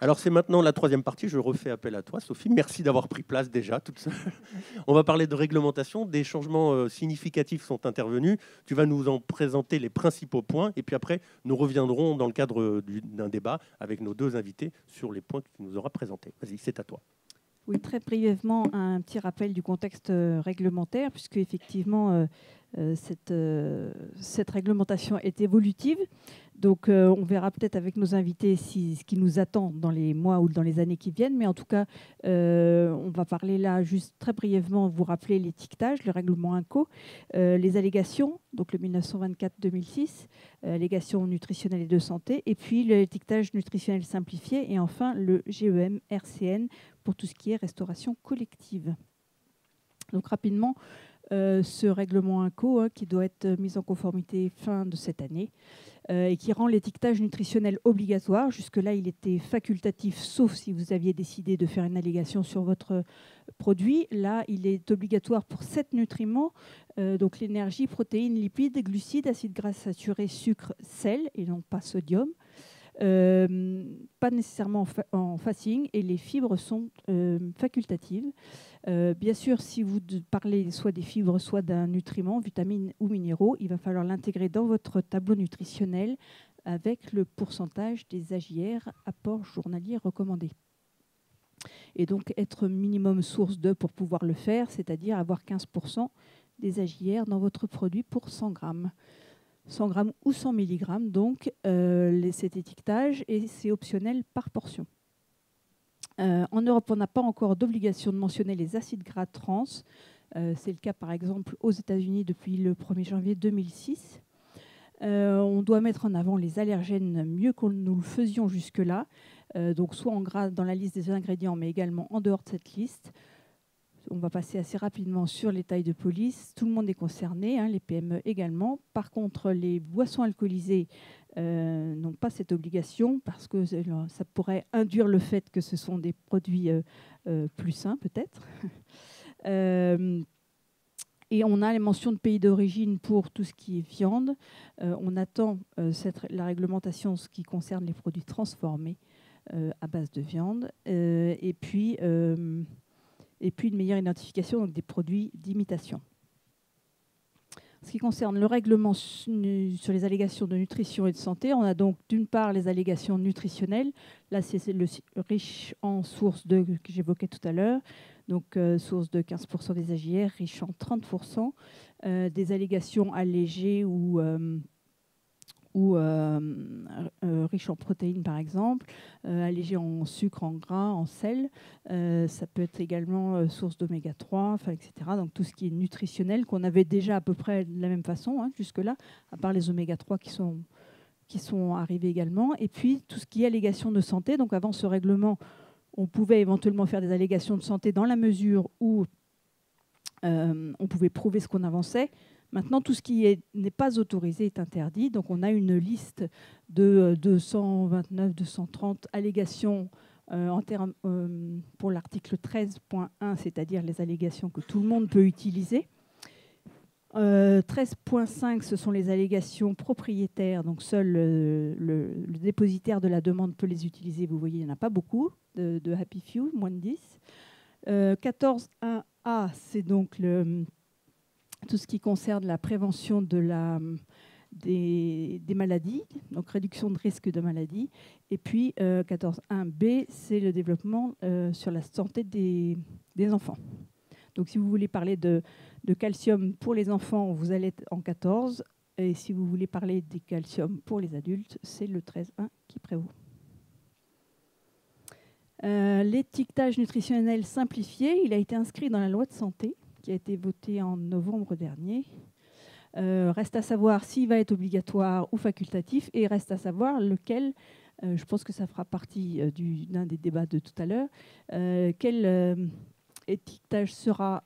Alors c'est maintenant la troisième partie, je refais appel à toi Sophie, merci d'avoir pris place déjà toute seule. On va parler de réglementation, des changements significatifs sont intervenus, tu vas nous en présenter les principaux points et puis après nous reviendrons dans le cadre d'un débat avec nos deux invités sur les points que tu nous auras présentés. Vas-y, c'est à toi. Oui, très brièvement, un petit rappel du contexte réglementaire, puisque effectivement, cette réglementation est évolutive. Donc, on verra peut-être avec nos invités ce qui nous attend dans les mois ou dans les années qui viennent. Mais en tout cas, on va parler là juste très brièvement, vous rappeler l'étiquetage, le règlement INCO, les allégations, donc le 1924-2006, allégations nutritionnelles et de santé, et puis l'étiquetage nutritionnel simplifié, et enfin le GEM-RCN pour tout ce qui est restauration collective. Donc rapidement, ce règlement INCO qui doit être mis en conformité fin de cette année et qui rend l'étiquetage nutritionnel obligatoire. Jusque-là, il était facultatif, sauf si vous aviez décidé de faire une allégation sur votre produit. Là, il est obligatoire pour 7 nutriments, donc l'énergie, protéines, lipides, glucides, acides gras saturés, sucre, sel, et non pas sodium. Pas nécessairement en fasting, et les fibres sont facultatives. Bien sûr, si vous parlez soit des fibres, soit d'un nutriment, vitamines ou minéraux, il va falloir l'intégrer dans votre tableau nutritionnel avec le pourcentage des AJR, apport journalier recommandé. Et donc être minimum source de pour pouvoir le faire, c'est-à-dire avoir 15% des AJR dans votre produit pour 100 grammes. 100 grammes ou 100 mg, donc cet étiquetage, et c'est optionnel par portion. En Europe, on n'a pas encore d'obligation de mentionner les acides gras trans. C'est le cas, par exemple, aux États-Unis depuis le 1er janvier 2006. On doit mettre en avant les allergènes mieux que nous le faisions jusque-là, donc soit en gras dans la liste des ingrédients, mais également en dehors de cette liste. On va passer assez rapidement sur les tailles de police. Tout le monde est concerné, les PME également. Par contre, les boissons alcoolisées n'ont pas cette obligation parce que ça pourrait induire le fait que ce sont des produits plus sains, peut-être. Et on a les mentions de pays d'origine pour tout ce qui est viande. On attend la réglementation, ce qui concerne les produits transformés à base de viande. Et puis une meilleure identification donc des produits d'imitation. Ce qui concerne le règlement sur les allégations de nutrition et de santé, on a donc d'une part les allégations nutritionnelles. Là, c'est le riche en source de que j'évoquais tout à l'heure, donc source de 15% des AJR, riche en 30%, des allégations allégées ou riche en protéines par exemple, allégé en sucre, en gras, en sel. Ça peut être également source d'oméga 3, etc. Donc tout ce qui est nutritionnel, qu'on avait déjà à peu près de la même façon jusque-là, à part les oméga 3 qui sont arrivés également. Et puis tout ce qui est allégation de santé. Donc avant ce règlement, on pouvait éventuellement faire des allégations de santé dans la mesure où on pouvait prouver ce qu'on avançait. Maintenant, tout ce qui n'est pas autorisé est interdit. Donc, on a une liste de 229, 230 allégations pour l'article 13.1, c'est-à-dire les allégations que tout le monde peut utiliser. 13.5, ce sont les allégations propriétaires. Donc, seul le dépositaire de la demande peut les utiliser. Vous voyez, il n'y en a pas beaucoup de Happy Few, moins de 10. 14.1a, c'est donc tout ce qui concerne la prévention des maladies, donc réduction de risque de maladies. Et puis 14.1b, c'est le développement sur la santé des enfants. Donc si vous voulez parler de calcium pour les enfants, vous allez être en 14. Et si vous voulez parler des calcium pour les adultes, c'est le 13.1 qui prévaut. L'étiquetage nutritionnel simplifié, il a été inscrit dans la loi de santé qui a été votée en novembre dernier. Reste à savoir s'il va être obligatoire ou facultatif, et reste à savoir lequel, je pense que ça fera partie d'un des débats de tout à l'heure, quel étiquetage sera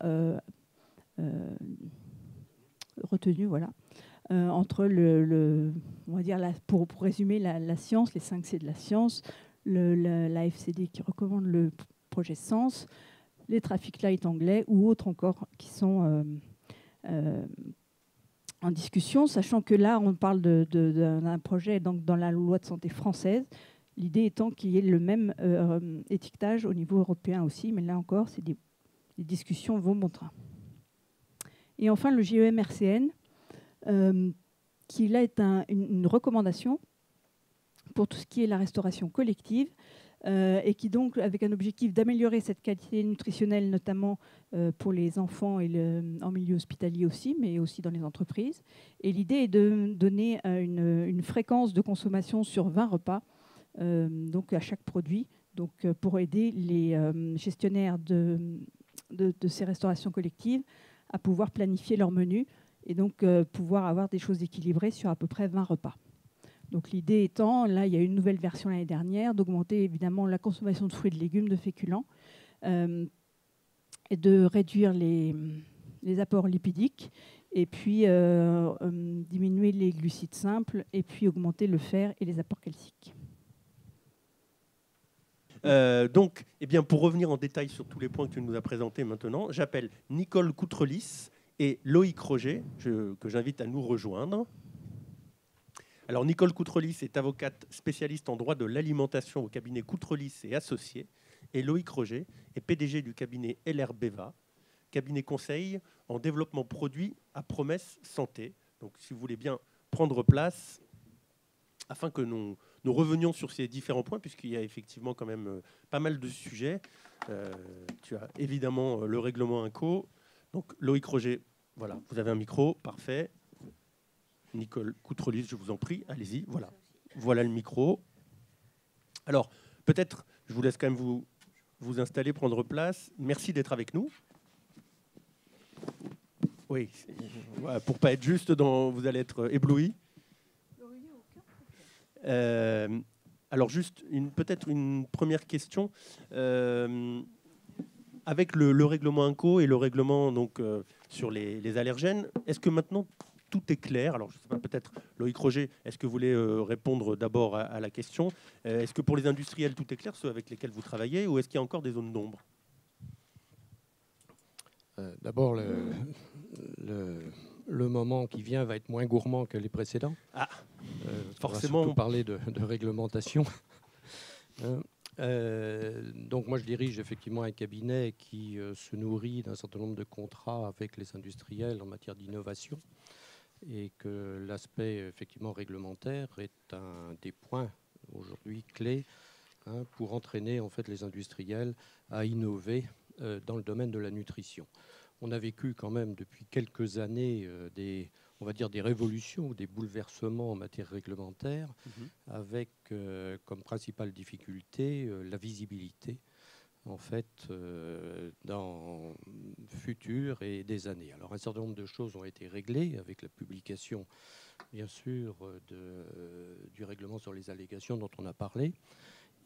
retenu, voilà, entre on va dire pour résumer la science, les 5 C de la science, la FCD qui recommande le projet Sens, les traffic lights anglais ou autres encore qui sont en discussion, sachant que là, on parle d'un projet donc, dans la loi de santé française L'idée étant qu'il y ait le même étiquetage au niveau européen aussi, mais là encore, les discussions vont bon train. Et enfin, le GEM-RCN, qui là est une recommandation pour tout ce qui est la restauration collective, et qui donc, avec un objectif d'améliorer cette qualité nutritionnelle, notamment pour les enfants et en milieu hospitalier aussi, mais aussi dans les entreprises. Et l'idée est de donner une fréquence de consommation sur 20 repas, donc à chaque produit, donc pour aider les gestionnaires de ces restaurations collectives à pouvoir planifier leur menu et donc pouvoir avoir des choses équilibrées sur à peu près 20 repas. Donc l'idée étant, là il y a une nouvelle version l'année dernière, d'augmenter évidemment la consommation de fruits et de légumes, de féculents, et de réduire les apports lipidiques, et puis diminuer les glucides simples, et puis augmenter le fer et les apports calciques. Donc, eh bien, pour revenir en détail sur tous les points que tu nous as présentés maintenant, j'appelle Nicole Coutrelis et Loïc Roger, que j'invite à nous rejoindre. Alors, Nicole Coutrelis est avocate spécialiste en droit de l'alimentation au cabinet Coutrelis et Associés, et Loïc Roger est PDG du cabinet LR Beva, cabinet conseil en développement produit à promesse santé. Donc, si vous voulez bien prendre place, afin que nous revenions sur ces différents points, puisqu'il y a effectivement quand même pas mal de sujets. Tu as évidemment le règlement INCO. Donc, Loïc Roger, voilà, vous avez un micro, parfait. Nicole Coutrelis, je vous en prie, allez-y, voilà. Voilà le micro. Alors, peut-être, je vous laisse quand même vous installer, prendre place. Merci d'être avec nous. Oui, pour pas être juste vous allez être ébloui. Alors juste peut-être une première question. Avec le règlement INCO et le règlement donc, sur les allergènes, est-ce que maintenant tout est clair? Alors je ne sais pas, peut-être Loïc Roger, est-ce que vous voulez répondre d'abord à la question? Est-ce que pour les industriels tout est clair, ceux avec lesquels vous travaillez, ou est-ce qu'il y a encore des zones d'ombre? D'abord, le moment qui vient va être moins gourmand que les précédents. Ah, forcément. On va surtout parler de réglementation. Donc moi, je dirige effectivement un cabinet qui se nourrit d'un certain nombre de contrats avec les industriels en matière d'innovation, et que l'aspect effectivement réglementaire est un des points aujourd'hui clés pour entraîner en fait les industriels à innover dans le domaine de la nutrition. On a vécu quand même depuis quelques années on va dire des révolutions ou des bouleversements en matière réglementaire, avec comme principale difficulté la visibilité en fait dans le futur et des années. Alors un certain nombre de choses ont été réglées avec la publication bien sûr du règlement sur les allégations dont on a parlé,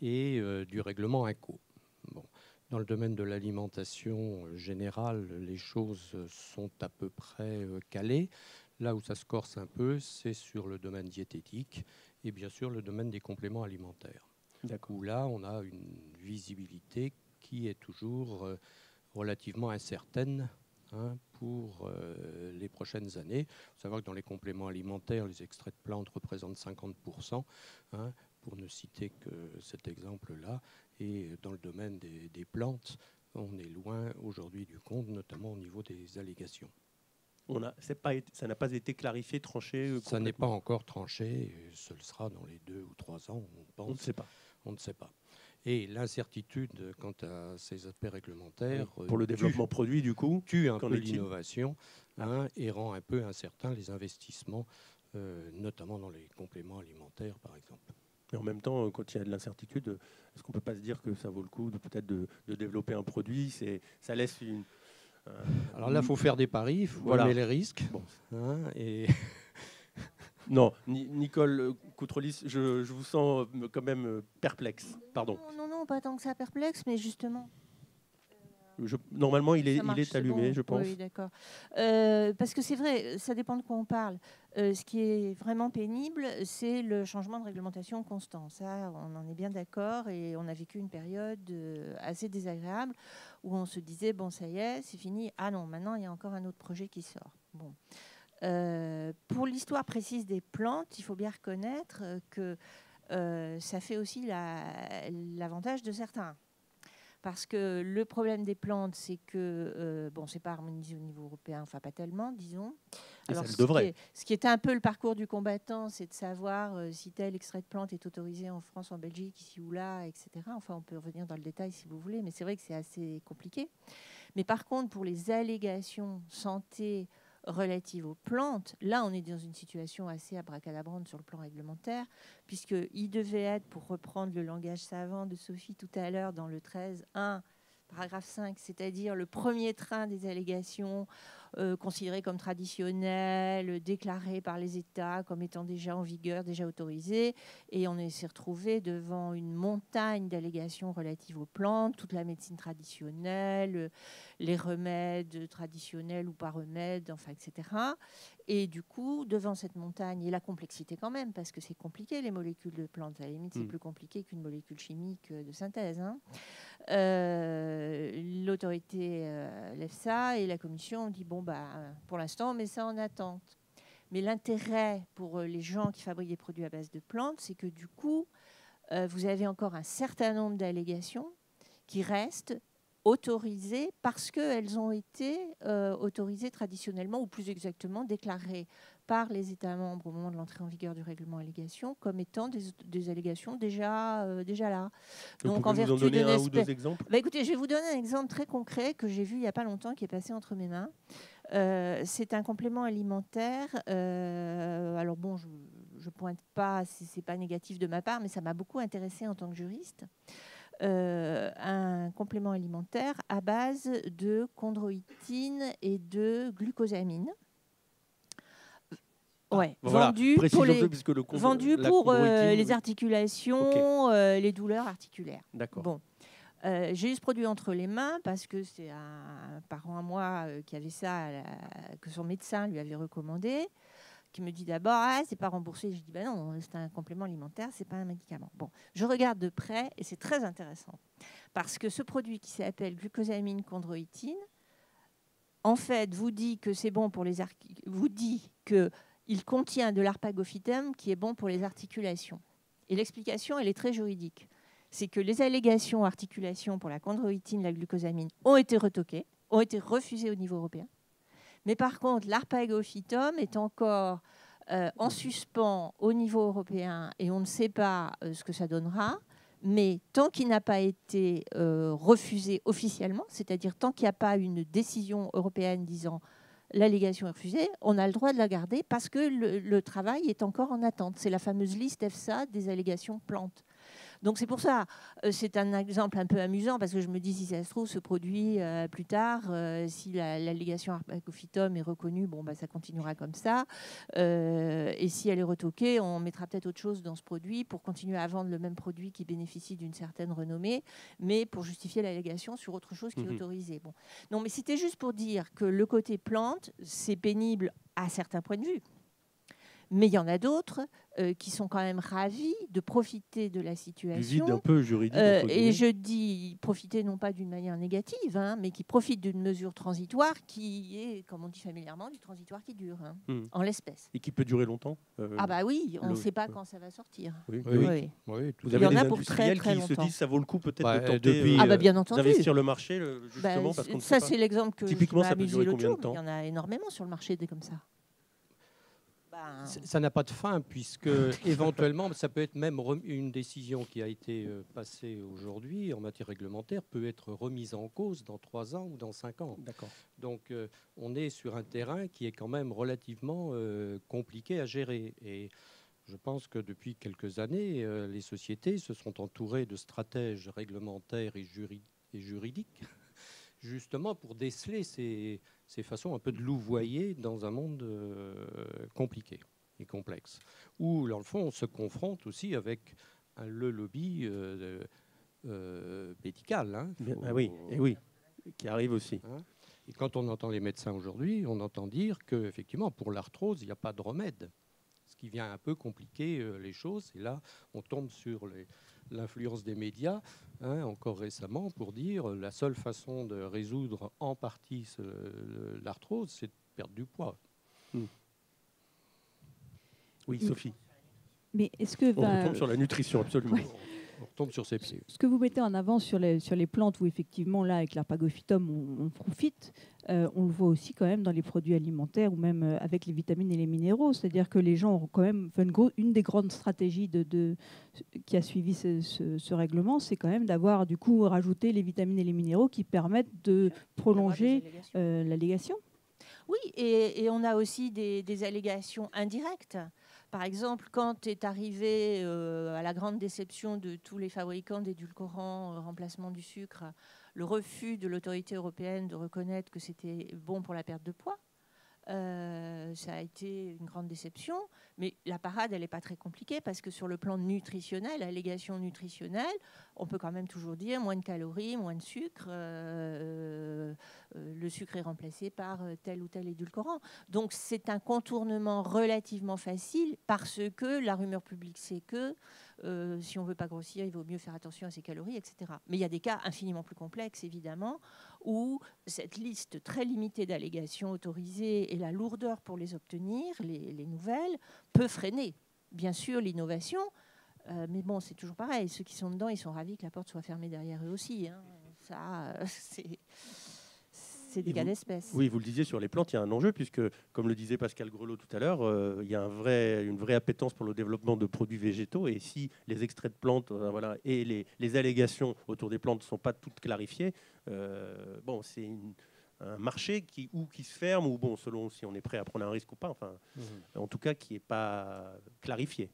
et du règlement INCO. Bon. Dans le domaine de l'alimentation générale, les choses sont à peu près calées. Là où ça se corse un peu, c'est sur le domaine diététique et bien sûr le domaine des compléments alimentaires. Où là, on a une visibilité qui est toujours relativement incertaine pour les prochaines années. Il faut savoir que dans les compléments alimentaires, les extraits de plantes représentent 50%, pour ne citer que cet exemple-là. Et dans le domaine des plantes, on est loin aujourd'hui du compte, notamment au niveau des allégations. Ça n'a pas été clarifié, tranché? Ça n'est pas encore tranché, ce le sera dans les 2 ou 3 ans, on pense. On ne sait pas. On ne sait pas. Et l'incertitude quant à ces aspects réglementaires pour le développement produit, du coup, tue un peu l'innovation et rend un peu incertain les investissements, notamment dans les compléments alimentaires, par exemple. Et en même temps, quand il y a de l'incertitude, est-ce qu'on ne peut pas se dire que ça vaut le coup peut-être de développer un produit? Ça laisse une... Alors là, il faut faire des paris, il faut aimer les risques. Bon. Et... Non, Nicole Coutrelis, je vous sens quand même perplexe. Pardon. Non, pas tant que ça perplexe, mais justement... Normalement, il est allumé, bon, je pense. Oui, d'accord. Parce que c'est vrai, ça dépend de quoi on parle. Ce qui est vraiment pénible, c'est le changement de réglementation constant. Ça, on en est bien d'accord, et on a vécu une période assez désagréable où on se disait, bon, ça y est, c'est fini. Ah non, maintenant, il y a encore un autre projet qui sort. Bon. Pour l'histoire précise des plantes, il faut bien reconnaître que ça fait aussi l'avantage de certains. Parce que le problème des plantes, c'est que, bon, c'est pas harmonisé au niveau européen, enfin pas tellement, disons. Alors, ça le devrait. Ce qui est un peu le parcours du combattant, c'est de savoir si tel extrait de plante est autorisé en France, en Belgique, ici ou là, etc. Enfin, on peut revenir dans le détail si vous voulez, mais c'est vrai que c'est assez compliqué. Mais par contre, pour les allégations santé relatives aux plantes, là, on est dans une situation assez abracadabrante sur le plan réglementaire, puisqu'il devait être, pour reprendre le langage savant de Sophie tout à l'heure, dans le 13.1, paragraphe 5, c'est-à-dire le premier train des allégations considérées comme traditionnelles, déclarées par les États comme étant déjà en vigueur, déjà autorisées. Et on s'est retrouvé devant une montagne d'allégations relatives aux plantes, toute la médecine traditionnelle, les remèdes traditionnels ou pas remèdes, enfin, etc. Et du coup, devant cette montagne, et la complexité quand même, parce que c'est compliqué les molécules de plantes, à la limite c'est plus compliqué qu'une molécule chimique de synthèse, hein. L'autorité l'EFSA et la commission ont dit bon bah pour l'instant on met ça en attente. Mais l'intérêt pour les gens qui fabriquent des produits à base de plantes, c'est que du coup vous avez encore un certain nombre d'allégations qui restent autorisées parce qu'elles ont été autorisées traditionnellement, ou plus exactement déclarées par les États membres au moment de l'entrée en vigueur du règlement allégation comme étant des allégations déjà là. Donc en vertu de un ou deux exemples. Bah, écoutez, je vais vous donner un exemple très concret que j'ai vu il n'y a pas longtemps, qui est passé entre mes mains. C'est un complément alimentaire. Alors bon, je pointe pas, c'est pas négatif de ma part, mais ça m'a beaucoup intéressée en tant que juriste. Un complément alimentaire à base de chondroïtine et de glucosamine. Ouais, voilà. vendu pour les articulations, okay. Les douleurs articulaires. D'accord. Bon. J'ai eu ce produit entre les mains parce que c'est un parent à moi qui avait ça, que son médecin lui avait recommandé, qui me dit d'abord c'est pas remboursé. Je dis non, c'est un complément alimentaire, c'est pas un médicament. Bon, je regarde de près et c'est très intéressant parce que ce produit qui s'appelle glucosamine chondroïtine, en fait, vous dit que c'est bon pour les vous dit que il contient de l'arpagophytum qui est bon pour les articulations. Et l'explication, elle est très juridique. C'est que les allégations articulation pour la chondroïtine, la glucosamine ont été retoquées, ont été refusées au niveau européen. Mais par contre, l'arpagophytum est encore en suspens au niveau européen et on ne sait pas ce que ça donnera. Mais tant qu'il n'a pas été refusé officiellement, c'est-à-dire tant qu'il n'y a pas une décision européenne disant l'allégation est refusée, on a le droit de la garder parce que le travail est encore en attente. C'est la fameuse liste EFSA des allégations plantes. Donc c'est pour ça, c'est un exemple un peu amusant parce que je me dis si ça se trouve ce produit plus tard, si l'allégation arpagophytum est reconnue, bon bah ça continuera comme ça. Et si elle est retoquée, on mettra peut-être autre chose dans ce produit pour continuer à vendre le même produit qui bénéficie d'une certaine renommée, mais pour justifier l'allégation sur autre chose qui est autorisée. Bon, non, mais c'était juste pour dire que le côté plante, c'est pénible à certains points de vue. Mais il y en a d'autres qui sont quand même ravis de profiter de la situation. Du vide un peu juridique. Et je dis profiter non pas d'une manière négative, hein, mais qui profitent d'une mesure transitoire qui est, comme on dit familièrement, du transitoire qui dure, hein, en l'espèce. Et qui peut durer longtemps. Ah bah oui, on ne sait pas quand ça va sortir. Oui. Vous avez des industriels qui se disent ça vaut le coup peut-être de tenter bien entendu. d'investir le marché, justement. Parce qu'on ça, c'est l'exemple que typiquement, je ça peut durer combien de il temps? y en a énormément sur le marché des comme ça. Ça n'a pas de fin puisque éventuellement, ça peut être même une décision qui a été passée aujourd'hui en matière réglementaire peut être remise en cause dans 3 ans ou dans 5 ans. D'accord. Donc on est sur un terrain qui est quand même relativement compliqué à gérer. Et je pense que depuis quelques années, les sociétés se sont entourées de stratèges réglementaires et juridiques justement pour déceler ces façons un peu de louvoyer dans un monde compliqué et complexe, où, dans le fond, on se confronte aussi avec le lobby médical. Hein, oui, qui arrive aussi. Hein, et quand on entend les médecins aujourd'hui, on entend dire qu'effectivement, pour l'arthrose, il n'y a pas de remède, ce qui vient un peu compliquer les choses. Et là, on tombe sur l'influence des médias, hein, encore récemment, pour dire la seule façon de résoudre en partie l'arthrose, c'est de perdre du poids. Oui, Sophie. Mais est-ce que On retombe sur la nutrition, absolument. Ouais. On retombe sur ses pieds. Ce que vous mettez en avant sur les plantes où effectivement là avec l'arpagophytum on profite, on le voit aussi quand même dans les produits alimentaires ou même avec les vitamines et les minéraux. C'est-à-dire que les gens ont quand même une des grandes stratégies qui a suivi ce règlement, c'est quand même d'avoir du coup rajouté les vitamines et les minéraux qui permettent de prolonger l'allégation. Oui, et on a aussi des allégations indirectes. Par exemple, quand est arrivé à la grande déception de tous les fabricants d'édulcorants, remplacement du sucre, le refus de l'autorité européenne de reconnaître que c'était bon pour la perte de poids, ça a été une grande déception. Mais la parade, elle n'est pas très compliquée parce que sur le plan nutritionnel, allégation nutritionnelle, on peut quand même toujours dire moins de calories, moins de sucre. Le sucre est remplacé par tel ou tel édulcorant. Donc c'est un contournement relativement facile parce que la rumeur publique sait que si on ne veut pas grossir, il vaut mieux faire attention à ses calories, etc. Mais il y a des cas infiniment plus complexes, évidemment, où cette liste très limitée d'allégations autorisées et la lourdeur pour les obtenir, les nouvelles, peut freiner, bien sûr, l'innovation. Mais bon, c'est toujours pareil. Ceux qui sont dedans, ils sont ravis que la porte soit fermée derrière eux aussi. Hein. Ça, c'est des cas d'espèce. Oui, vous le disiez, sur les plantes, il y a un enjeu, puisque, comme le disait Pascal Grelot tout à l'heure, il y a une vraie appétence pour le développement de produits végétaux. Et si les extraits de plantes et les allégations autour des plantes ne sont pas toutes clarifiées, c'est un marché qui se ferme, ou selon si on est prêt à prendre un risque ou pas, en tout cas, qui n'est pas clarifié.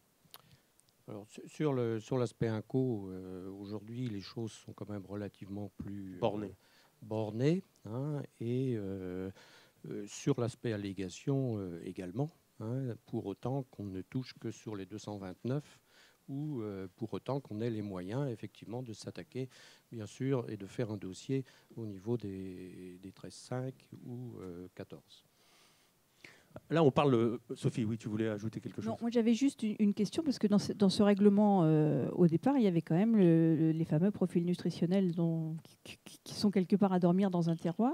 Alors, sur l'aspect inco, aujourd'hui, les choses sont quand même relativement plus bornées, hein, et sur l'aspect allégation également, hein, pour autant qu'on ne touche que sur les 229 ou pour autant qu'on ait les moyens effectivement de s'attaquer, bien sûr, et de faire un dossier au niveau des 13,5 ou 14. Là, on parle... Sophie, oui, tu voulais ajouter quelque chose? Non, moi j'avais juste une question, parce que dans ce règlement, au départ, il y avait quand même les fameux profils nutritionnels qui sont quelque part à dormir dans un terroir.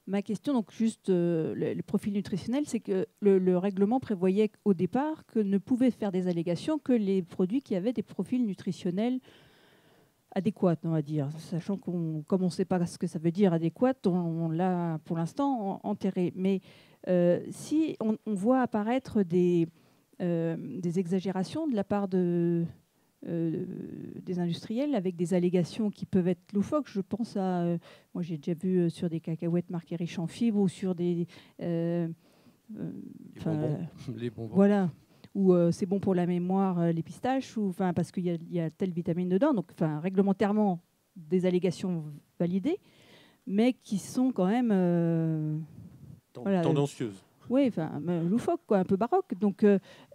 Ma question, donc juste le profil nutritionnel, c'est que le règlement prévoyait au départ que ne pouvaient faire des allégations que les produits qui avaient des profils nutritionnels adéquats, on va dire. Sachant comme on ne sait pas ce que ça veut dire adéquat, on l'a pour l'instant enterré. Mais si on voit apparaître des exagérations de la part des industriels avec des allégations qui peuvent être loufoques. Je pense à... moi, j'ai déjà vu sur des cacahuètes marquées riches en fibres ou sur des... les bonbons. Voilà. Ou c'est bon pour la mémoire, les pistaches, parce qu'il y a telle vitamine dedans. Donc, réglementairement, des allégations validées, mais qui sont quand même... tendancieuses. Oui, loufoque, quoi, un peu baroque. Donc,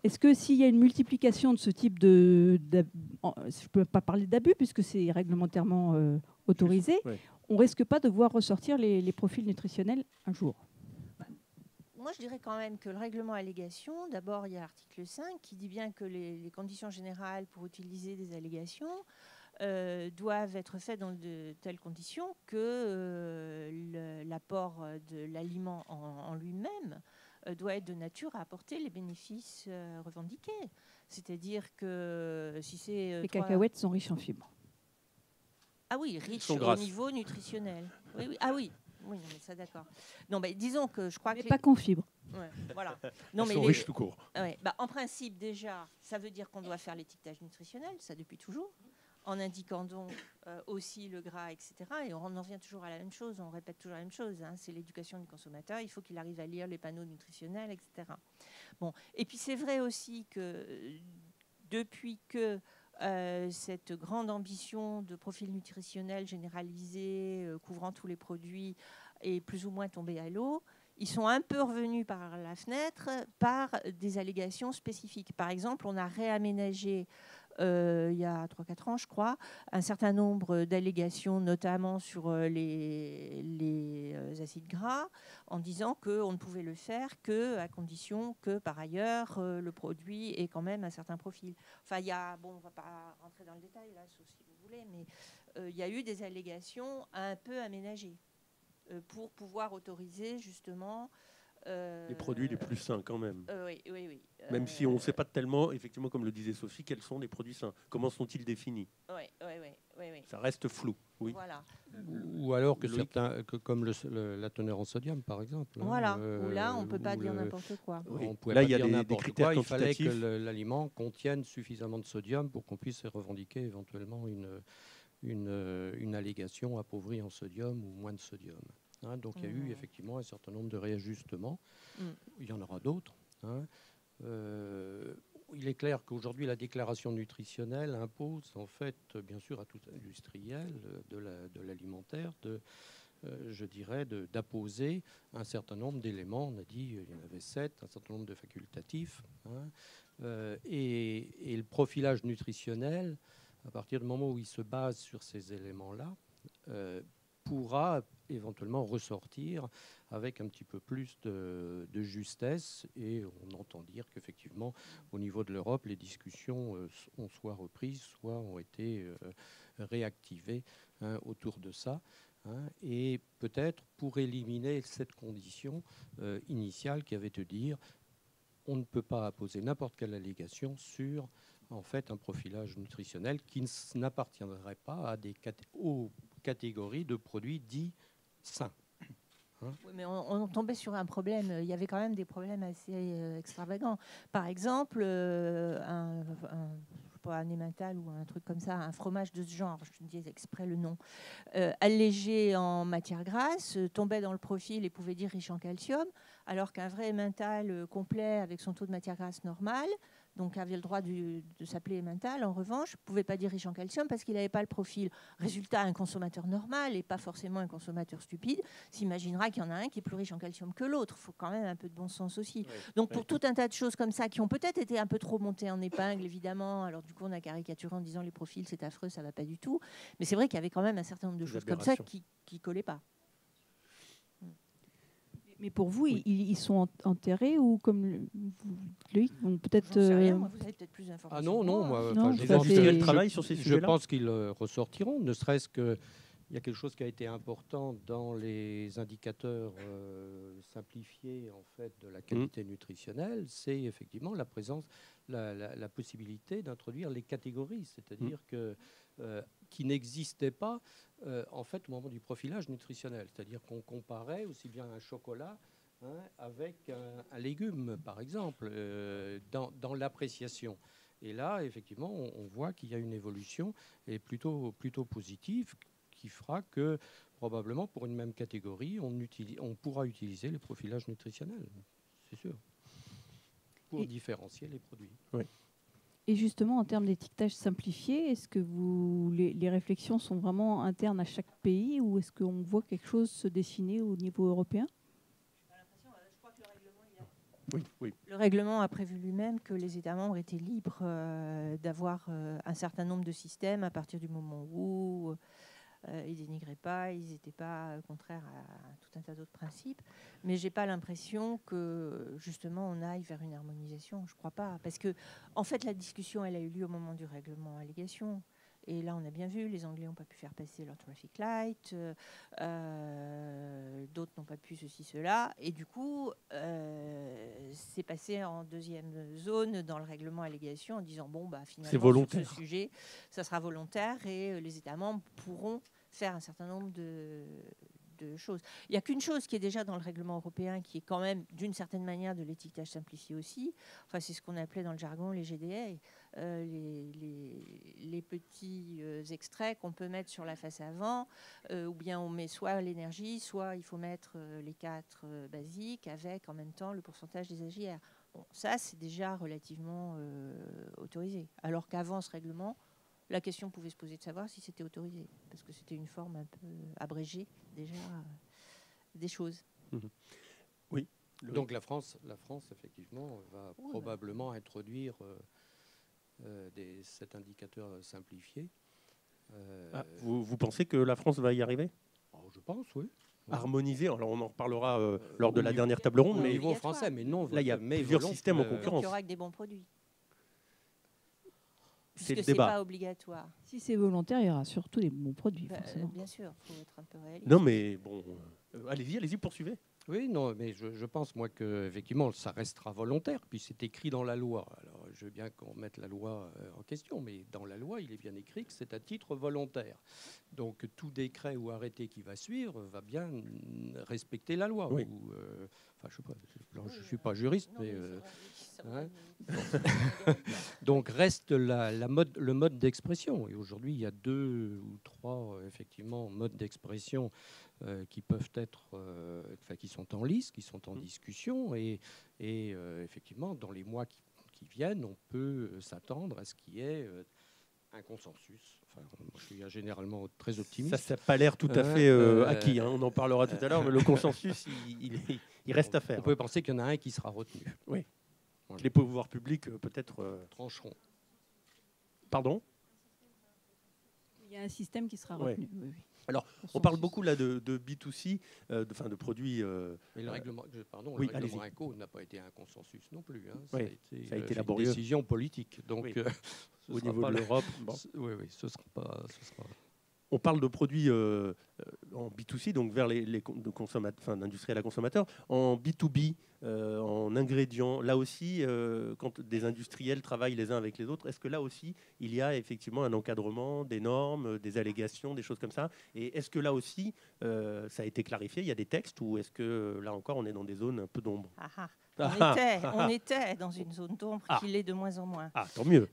est-ce que s'il y a une multiplication de ce type je ne peux pas parler d'abus puisque c'est réglementairement autorisé, ouais. On ne risque pas de voir ressortir les profils nutritionnels un jour? Moi, je dirais quand même que le règlement allégation, d'abord, il y a l'article 5 qui dit bien que les conditions générales pour utiliser des allégations doivent être faites dans de telles conditions que l'apport de l'aliment en lui-même doit être de nature à apporter les bénéfices revendiqués. C'est-à-dire que si c'est... Les cacahuètes sont riches en fibres. Ah oui, riches au niveau nutritionnel. Oui, oui. Ah oui. Oui, non, mais ça, d'accord. Non, mais disons que je crois mais que... pas qu'en fibres. Ouais, voilà. Non, mais sont riches tout court. Ouais, en principe, déjà, ça veut dire qu'on doit faire l'étiquetage nutritionnel, ça depuis toujours, en indiquant donc aussi le gras, etc. Et on en revient toujours à la même chose, on répète toujours la même chose, hein, c'est l'éducation du consommateur, il faut qu'il arrive à lire les panneaux nutritionnels, etc. Bon. Et puis c'est vrai aussi que depuis que cette grande ambition de profil nutritionnel généralisé, couvrant tous les produits, est plus ou moins tombée à l'eau, ils sont un peu revenus par la fenêtre par des allégations spécifiques. Par exemple, on a réaménagé il y a 3-4 ans, je crois, un certain nombre d'allégations, notamment sur les acides gras, en disant qu'on ne pouvait le faire qu'à condition que, par ailleurs, le produit ait quand même un certain profil. Enfin, il y a, on ne va pas rentrer dans le détail, là, sauf si vous voulez, mais il y a eu des allégations un peu aménagées pour pouvoir autoriser, justement, Les produits les plus sains quand même. Oui, oui, oui. Même si on ne sait pas tellement, effectivement, comme le disait Sophie, quels sont les produits sains. Comment sont-ils définis? Oui, oui, oui, oui, oui. Ça reste flou. Oui. Voilà. Ou alors que Loïc. certains, comme la teneur en sodium, par exemple. Voilà. Où là, on ne peut pas dire n'importe quoi. Oui. On pouvait Là, pas il y a dire des n'importe critères quoi. Il fallait que quantitatifs. l'aliment contienne suffisamment de sodium pour qu'on puisse revendiquer éventuellement une allégation appauvrie en sodium ou moins de sodium. Hein, donc il y a eu effectivement un certain nombre de réajustements. Il y en aura d'autres. Hein. Il est clair qu'aujourd'hui, la déclaration nutritionnelle impose, en fait, bien sûr, à tout industriel de l'alimentaire, je dirais, d'apposer un certain nombre d'éléments. On a dit, il y en avait 7, un certain nombre de facultatifs. Hein. Et le profilage nutritionnel, à partir du moment où il se base sur ces éléments-là, pourra éventuellement ressortir avec un petit peu plus de justesse. Et on entend dire qu'effectivement, au niveau de l'Europe, les discussions ont soit reprises, soit ont été réactivées autour de ça. Hein, et peut-être pour éliminer cette condition initiale qui avait de dire on ne peut pas apposer n'importe quelle allégation sur en fait un profilage nutritionnel qui n'appartiendrait pas aux catégories de produits dits sains. Oui, mais on tombait sur un problème. Il y avait quand même des problèmes assez extravagants. Par exemple, un emmental ou un truc comme ça, un fromage de ce genre, je te dis exprès le nom, allégé en matière grasse, tombait dans le profil et pouvait dire riche en calcium, alors qu'un vrai emmental complet avec son taux de matière grasse normal, donc avait le droit de s'appeler emmental, en revanche, ne pouvait pas dire riche en calcium parce qu'il n'avait pas le profil. Résultat, un consommateur normal et pas forcément un consommateur stupide s'imaginera qu'il y en a un qui est plus riche en calcium que l'autre. Il faut quand même un peu de bon sens aussi. Donc pour tout un tas de choses comme ça qui ont peut-être été un peu trop montées en épingle, évidemment, alors du coup on a caricaturé en disant les profils c'est affreux, ça ne va pas du tout. Mais c'est vrai qu'il y avait quand même un certain nombre de choses comme ça qui ne collaient pas. Mais pour vous, Oui. ils sont enterrés ou comme Loïc, peut-être. J'en sais rien, moi, vous avez peut-être plus d'informations. Ah non, non, moi, Non, Les industriels travaillent sur ces je sujets-là. pense qu'ils ressortiront, ne serait-ce que il y a quelque chose qui a été important dans les indicateurs simplifiés en fait de la qualité nutritionnelle, c'est effectivement la présence, la possibilité d'introduire les catégories, c'est-à-dire que qui n'existaient pas en fait au moment du profilage nutritionnel, c'est-à-dire qu'on comparait aussi bien un chocolat avec un légume, par exemple, dans l'appréciation. Et là, effectivement, on voit qu'il y a une évolution et plutôt positive qui fera que probablement pour une même catégorie, on pourra utiliser les profilages nutritionnels, c'est sûr, pour différencier les produits. Oui. Et justement, en termes d'étiquetage simplifié, est-ce que les réflexions sont vraiment internes à chaque pays ou est-ce qu'on voit quelque chose se dessiner au niveau européen ? Oui. Le règlement a prévu lui-même que les États membres étaient libres d'avoir un certain nombre de systèmes à partir du moment où ils dénigraient pas, ils n'étaient pas contraires à tout un tas d'autres principes. Mais j'ai pas l'impression que justement on aille vers une harmonisation. Je crois pas, parce que en fait la discussion elle a eu lieu au moment du règlement allégation. Et là, on a bien vu, les Anglais n'ont pas pu faire passer leur traffic light, d'autres n'ont pas pu ceci, cela. Et du coup, c'est passé en deuxième zone dans le règlement allégation en disant, bon, bah, finalement, sur ce sujet, ça sera volontaire et les États membres pourront faire un certain nombre de choses. Il n'y a qu'une chose qui est déjà dans le règlement européen, qui est quand même, d'une certaine manière, de l'étiquetage simplifié aussi. Enfin, c'est ce qu'on appelait dans le jargon les GDA. Les petits extraits qu'on peut mettre sur la face avant, ou bien on met soit l'énergie, soit il faut mettre les 4 basiques avec en même temps le pourcentage des AGR. Bon, ça, c'est déjà relativement autorisé. Alors qu'avant ce règlement, la question pouvait se poser de savoir si c'était autorisé, parce que c'était une forme un peu abrégée déjà des choses. Oui. Donc la France, effectivement, va probablement introduire cet indicateur simplifié. Vous pensez que la France va y arriver ? Je pense, oui. Harmoniser, alors on en reparlera lors de la dernière table ronde. Au Mais niveau français, mais non. Là, il y a plusieurs systèmes en concurrence. Il y aura que des bons produits. C'est le puisque c'est débat. pas obligatoire. Si c'est volontaire, il y aura surtout des bons produits, forcément. Bien sûr, il faut être un peu réaliste. Non, mais bon, allez-y, poursuivez. Oui, non, mais je pense, moi, qu'effectivement, ça restera volontaire, puis c'est écrit dans la loi. Alors, je veux bien qu'on mette la loi en question, mais dans la loi, il est bien écrit que c'est à titre volontaire. Donc, tout décret ou arrêté qui va suivre va bien respecter la loi. Oui. Enfin, je sais pas, je ne suis pas juriste, Non, mais... ça va, hein. Donc reste le mode d'expression. Et aujourd'hui, il y a 2 ou 3 effectivement modes d'expression qui peuvent être, qui sont en lice, qui sont en discussion. Et effectivement, dans les mois qui viennent, on peut s'attendre à ce qu'il y ait un consensus. Enfin, je suis généralement très optimiste. Ça n'a pas l'air tout à fait acquis. Hein. On en parlera tout à l'heure, mais le consensus, il reste à faire. On peut penser qu'il y en a un qui sera retenu. Oui. Voilà. Les pouvoirs publics, peut-être... Trancheront. Pardon ? Il y a un système qui sera Ouais. retenu. Oui, oui. Alors, on parle beaucoup là de B2C, de produits... Mais le règlement, pardon, oui, le règlement allez-y. INCO n'a pas été un consensus non plus. Hein. Oui, ça a été une laborieux. décision politique. Donc, Oui. ce Au sera niveau pas de la- l'Europe. Bon. Oui, ce sera pas. On parle de produits en B2C, donc vers d'industriels à consommateurs. En B2B, en ingrédients, là aussi, quand des industriels travaillent les uns avec les autres, est-ce que là aussi, il y a effectivement un encadrement, des normes, des allégations, des choses comme ça? Et est-ce que là aussi, ça a été clarifié? Il y a des textes ou est-ce que là encore, on est dans des zones un peu d'ombre? On était dans une zone d'ombre qui l'est de moins en moins. Ah, tant mieux.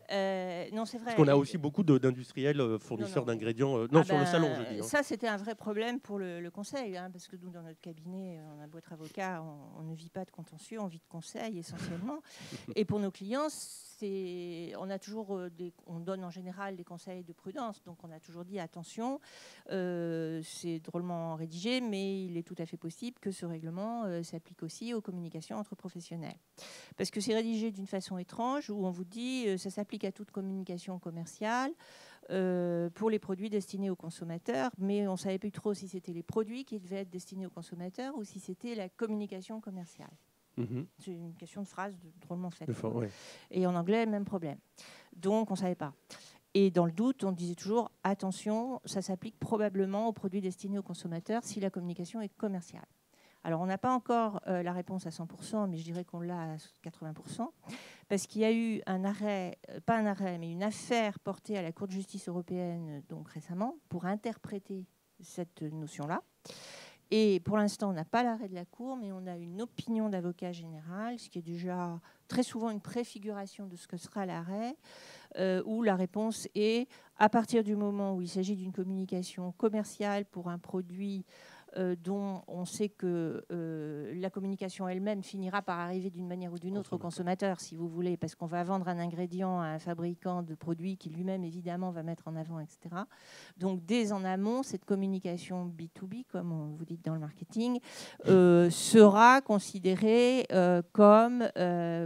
Non, c'est vrai. Parce qu'on a aussi beaucoup d'industriels fournisseurs Non. d'ingrédients. Ah Sur le ben, salon, je dis. Hein. Ça, c'était un vrai problème pour le conseil, hein, parce que nous, dans notre cabinet, on a beau être avocat, on ne vit pas de contentieux, on vit de conseils essentiellement. Et pour nos clients, on a toujours on donne en général des conseils de prudence. Donc, on a toujours dit attention, c'est drôlement rédigé, mais il est tout à fait possible que ce règlement s'applique aussi aux communications entre professionnels. Parce que c'est rédigé d'une façon étrange où on vous dit ça s'applique à toute communication commerciale. Pour les produits destinés aux consommateurs, mais on ne savait plus trop si c'était les produits qui devaient être destinés aux consommateurs ou si c'était la communication commerciale. C'est une question de phrase drôlement faite. Ouais. Et en anglais, même problème. Donc, on ne savait pas. Et dans le doute, on disait toujours, attention, ça s'applique probablement aux produits destinés aux consommateurs si la communication est commerciale. Alors, on n'a pas encore la réponse à 100%, mais je dirais qu'on l'a à 80%, parce qu'il y a eu un arrêt, pas un arrêt, mais une affaire portée à la Cour de justice européenne donc récemment pour interpréter cette notion-là. Et pour l'instant, on n'a pas l'arrêt de la Cour, mais on a une opinion d'avocat général, ce qui est déjà très souvent une préfiguration de ce que sera l'arrêt, où la réponse est, à partir du moment où il s'agit d'une communication commerciale pour un produit dont on sait que la communication elle-même finira par arriver d'une manière ou d'une autre au consommateur, si vous voulez, parce qu'on va vendre un ingrédient à un fabricant de produits qui lui-même, évidemment, va mettre en avant, etc. Donc, dès en amont, cette communication B2B, comme on vous dit dans le marketing, sera considérée comme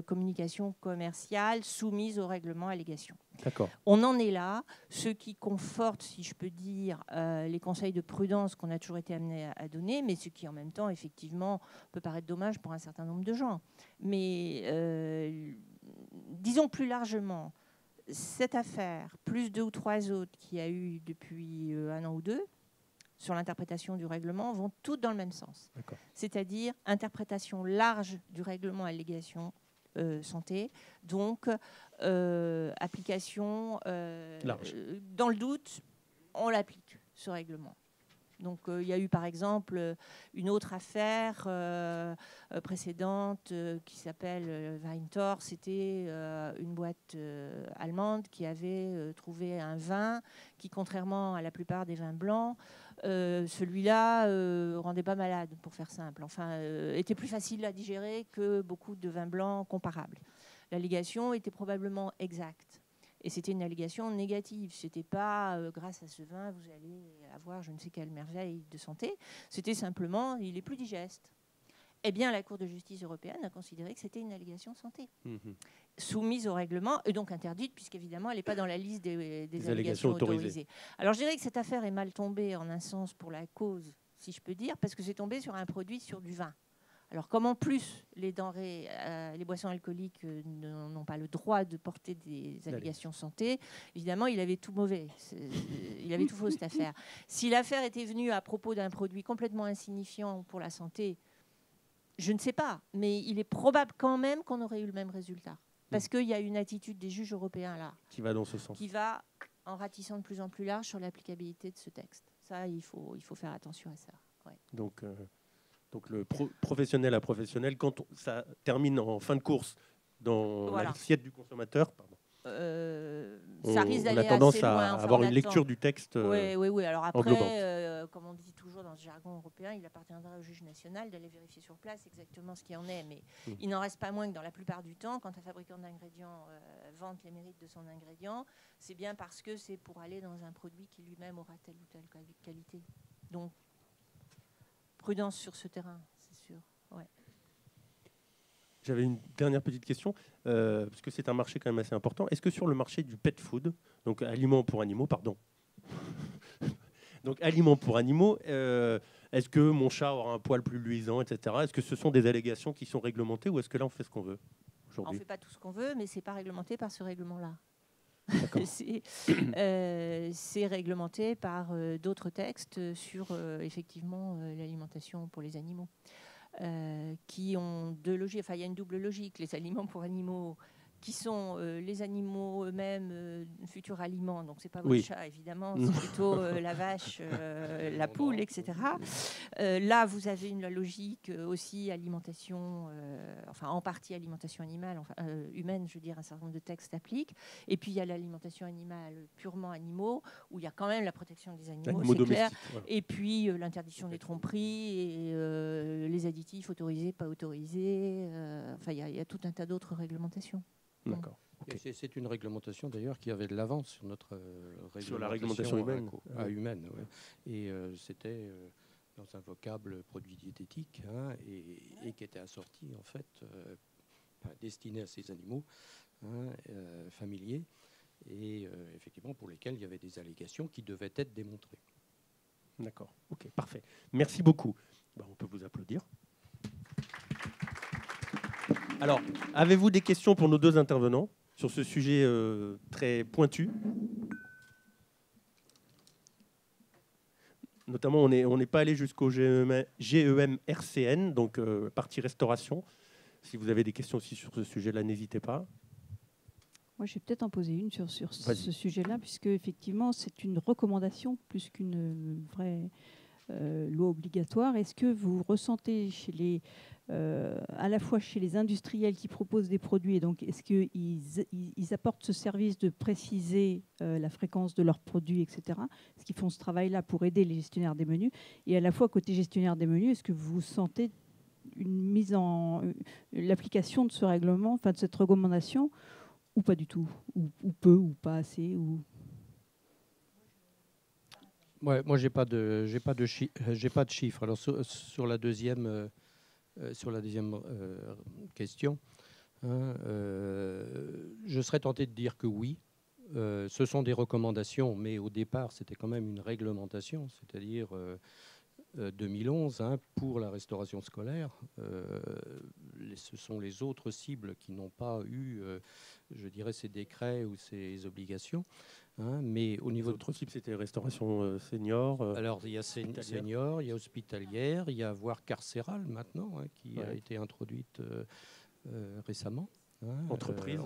communication commerciale soumise au règlement allégation. D'accord. On en est là, ce qui conforte, si je peux dire, les conseils de prudence qu'on a toujours été amené à donner, mais ce qui, en même temps, effectivement, peut paraître dommage pour un certain nombre de gens. Mais disons plus largement, cette affaire, plus 2 ou 3 autres qu'il y a eu depuis 1 an ou 2, sur l'interprétation du règlement, vont toutes dans le même sens. D'accord. C'est-à-dire interprétation large du règlement allégation santé, donc application dans le doute, on l'applique, ce règlement. Donc il y a eu par exemple une autre affaire précédente qui s'appelle Weintor. C'était une boîte allemande qui avait trouvé un vin qui, contrairement à la plupart des vins blancs, celui-là rendait pas malade, pour faire simple. Enfin, était plus facile à digérer que beaucoup de vins blancs comparables. L'allégation était probablement exacte. Et c'était une allégation négative. Ce n'était pas grâce à ce vin, vous allez avoir je ne sais quelle merveille de santé. C'était simplement, il est plus digeste. Eh bien, la Cour de justice européenne a considéré que c'était une allégation santé, soumise au règlement, et donc interdite, puisqu'évidemment, elle n'est pas dans la liste des allégations autorisées. Alors, je dirais que cette affaire est mal tombée, en un sens, pour la cause, si je peux dire, parce que c'est tombé sur un produit, sur du vin. Alors, comme en plus les denrées, les boissons alcooliques n'ont pas le droit de porter des allégations santé, évidemment, il avait tout mauvais. Il avait tout faux, cette affaire. Si l'affaire était venue à propos d'un produit complètement insignifiant pour la santé, Je ne sais pas, mais il est probable quand même qu'on aurait eu le même résultat. Parce qu'il y a une attitude des juges européens là, qui va dans ce sens. qui va en ratissant de plus en plus large sur l'applicabilité de ce texte. Ça, il faut faire attention à ça. Ouais. Donc le professionnel à professionnel, quand ça termine en fin de course dans l'assiette du consommateur, ça risque d'aller on a tendance assez loin, à avoir une lecture du texte. Oui. Alors après, comme on dit toujours dans ce jargon européen, il appartiendra au juge national d'aller vérifier sur place exactement ce qu'il en est. Mais il n'en reste pas moins que dans la plupart du temps, quand un fabricant d'ingrédients vante les mérites de son ingrédient, c'est bien parce que c'est pour aller dans un produit qui lui-même aura telle ou telle qualité. Donc, prudence sur ce terrain, c'est sûr. Ouais. J'avais une dernière petite question, parce que c'est un marché quand même assez important. Est-ce que sur le marché du pet food, donc aliments pour animaux, donc aliments pour animaux, est-ce que mon chat aura un poil plus luisant, etc. Est-ce que ce sont des allégations qui sont réglementées ou est-ce que là on fait ce qu'on veut aujourd'hui ? On ne fait pas tout ce qu'on veut, mais ce n'est pas réglementé par ce règlement-là. C'est réglementé par d'autres textes sur effectivement l'alimentation pour les animaux. Qui ont deux logiques. Enfin, il y a une double logique. Les aliments pour animaux, qui sont les animaux eux-mêmes, futurs aliments. Donc, c'est pas votre chat, évidemment. C'est plutôt la vache, la poule, etc. Là, vous avez une logique aussi alimentation, enfin, en partie alimentation animale, enfin, humaine, je veux dire, un certain nombre de textes s'appliquent. Et puis, il y a l'alimentation animale purement animaux, où il y a quand même la protection des animaux, c'est clair. Voilà. Et puis, l'interdiction des tromperies et les additifs autorisés, pas autorisés. Enfin, il y a tout un tas d'autres réglementations. D'accord. Okay. C'est une réglementation d'ailleurs qui avait de l'avance sur notre sur la réglementation humaine. Humaine, ouais. Et c'était dans un vocable produit diététique et qui était assorti en fait destiné à ces animaux familiers et effectivement pour lesquels il y avait des allégations qui devaient être démontrées. D'accord. Ok, parfait. Merci beaucoup. On peut vous applaudir. Alors, avez-vous des questions pour nos deux intervenants sur ce sujet très pointu ? Notamment, on n'est pas allé jusqu'au GEM-RCN, donc partie restauration. Si vous avez des questions aussi sur ce sujet-là, n'hésitez pas. Moi, je vais peut-être en poser une sur ce sujet-là, puisque effectivement, c'est une recommandation plus qu'une vraie loi obligatoire. Est-ce que vous ressentez à la fois chez les industriels qui proposent des produits, et donc est-ce qu'ils apportent ce service de préciser la fréquence de leurs produits, etc. Est-ce qu'ils font ce travail-là pour aider les gestionnaires des menus ? Et à la fois, côté gestionnaire des menus, est-ce que vous sentez l'application de ce règlement, enfin de cette recommandation, ou pas du tout, ou peu, ou pas assez, ou... Ouais, moi, j'ai pas de chiffres. Alors sur la deuxième question, je serais tenté de dire que oui. Ce sont des recommandations, mais au départ, c'était quand même une réglementation, c'est-à-dire 2011 pour la restauration scolaire. Ce sont les autres cibles qui n'ont pas eu, je dirais, ces décrets ou ces obligations. Mais au niveau d'autres cibles, c'était restauration senior. Alors il y a senior, il y a hospitalière, il y a voire carcérale maintenant qui a été introduite récemment. Entreprise,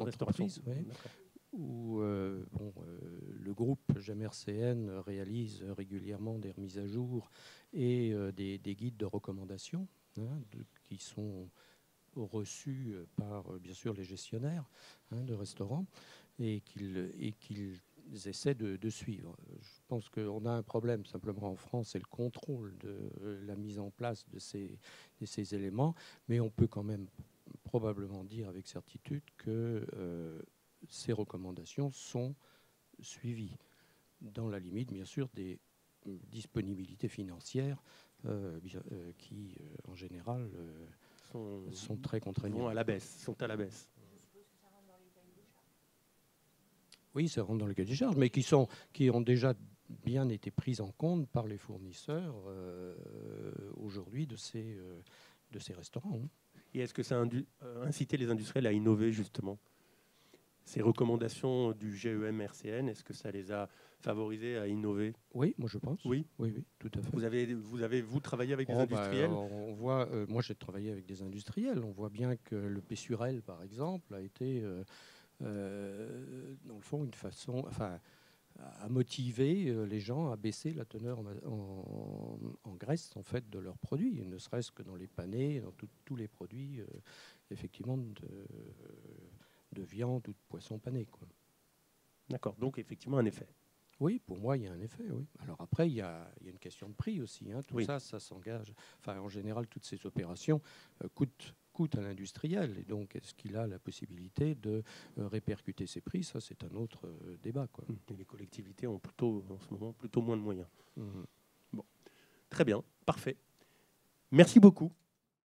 où le groupe GEM-RCN réalise régulièrement des remises à jour et des guides de recommandation qui sont reçus par bien sûr les gestionnaires de restaurants et qu'ils essaient de suivre. Je pense qu'on a un problème simplement en France, c'est le contrôle de la mise en place de ces éléments, mais on peut quand même probablement dire avec certitude que ces recommandations sont suivies dans la limite, bien sûr, des disponibilités financières qui, en général, sont très contraignantes. Sont à la baisse. Oui, ça rentre dans le cahier des charges, mais qui ont déjà bien été prises en compte par les fournisseurs aujourd'hui de ces restaurants. Et est-ce que ça a incité les industriels à innover, justement ? Ces recommandations du GEM-RCN, est-ce que ça les a favorisés à innover? Oui, moi je pense. Oui, oui, tout à fait. Vous travaillez avec des industriels? On voit, moi j'ai travaillé avec des industriels. On voit bien que le P sur L, par exemple, a été, dans le fond, une façon, enfin, à motiver les gens à baisser la teneur en graisse en fait de leurs produits, ne serait-ce que dans les panés, dans tous les produits, effectivement de viande ou de poisson pané, quoi. D'accord, donc effectivement un effet. Oui, pour moi, il y a un effet, oui. Alors après, il y a une question de prix aussi, hein. Tout ça s'engage. Enfin, en général, toutes ces opérations coûtent à l'industriel. Et donc, est-ce qu'il a la possibilité de répercuter ses prix? Ça, c'est un autre débat, quoi. Et les collectivités ont plutôt, en ce moment, plutôt moins de moyens. Mmh. Bon, très bien, parfait. Merci beaucoup.